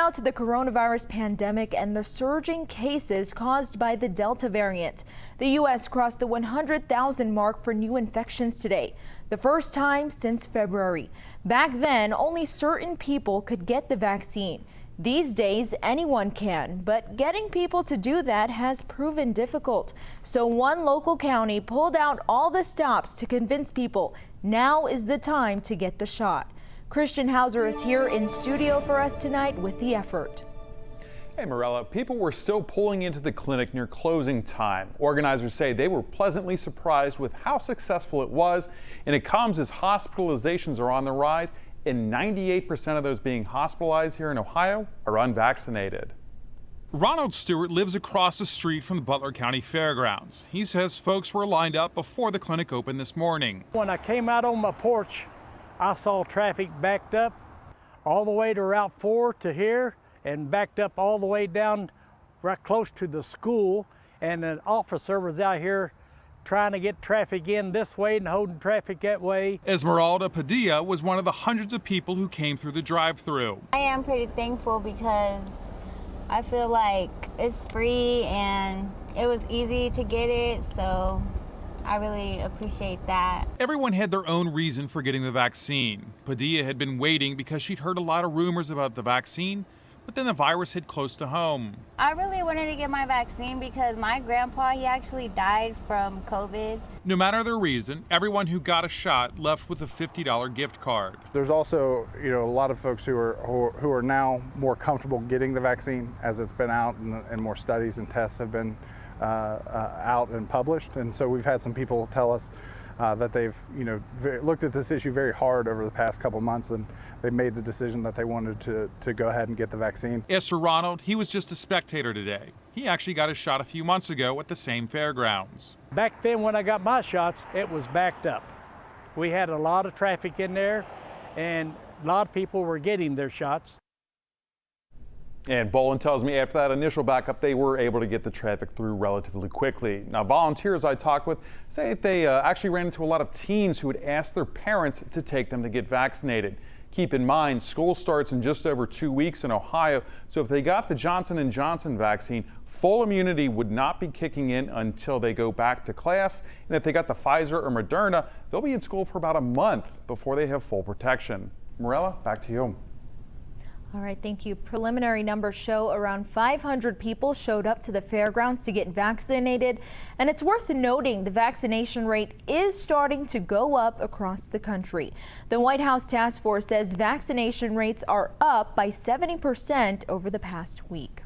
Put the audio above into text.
now to the coronavirus pandemic and the surging cases caused by the Delta variant. The U.S. crossed the 100,000 mark for new infections today, the first time since February. Back then, only certain people could get the vaccine. These days, anyone can, but getting people to do that has proven difficult. So one local county pulled out all the stops to convince people now is the time to get the shot. Christian Hauser is here in studio for us tonight with the effort. Hey Morella, people were still pulling into the clinic near closing time. Organizers say they were pleasantly surprised with how successful it was, and it comes as hospitalizations are on the rise, and 98% of those being hospitalized here in Ohio are unvaccinated. Ronald Stewart lives across the street from the Butler County Fairgrounds. He says folks were lined up before the clinic opened this morning. When I came out on my porch, I saw traffic backed up all the way to Route 4 to here and backed up all the way down right close to the school. And an officer was out here trying to get traffic in this way and holding traffic that way. Esmeralda Padilla was one of the hundreds of people who came through the drive-thru. I am pretty thankful because I feel like it's free and it was easy to get it, so I really appreciate that. Everyone had their own reason for getting the vaccine. Padilla had been waiting because she'd heard a lot of rumors about the vaccine, but then the virus hit close to home. I really wanted to get my vaccine because my grandpa, he actually died from COVID. No matter their reason, everyone who got a shot left with a $50 gift card. There's also, a lot of folks who are now more comfortable getting the vaccine as it's been out and more studies and tests have been out and published. And so we've had some people tell us that they've looked at this issue very hard over the past couple months, and they made the decision that they wanted to go ahead and get the vaccine. As for Ronald, he was just a spectator today. He actually got his shot a few months ago at the same fairgrounds. Back then when I got my shots, it was backed up. We had a lot of traffic in there and a lot of people were getting their shots. And Bolin tells me after that initial backup, they were able to get the traffic through relatively quickly. Now, volunteers I talked with say they actually ran into a lot of teens who had asked their parents to take them to get vaccinated. Keep in mind, school starts in just over 2 weeks in Ohio, so if they got the Johnson & Johnson vaccine, full immunity would not be kicking in until they go back to class. And if they got the Pfizer or Moderna, they'll be in school for about a month before they have full protection. Morella, back to you. All right, thank you. Preliminary numbers show around 500 people showed up to the fairgrounds to get vaccinated. And it's worth noting the vaccination rate is starting to go up across the country. The White House task force says vaccination rates are up by 70% over the past week.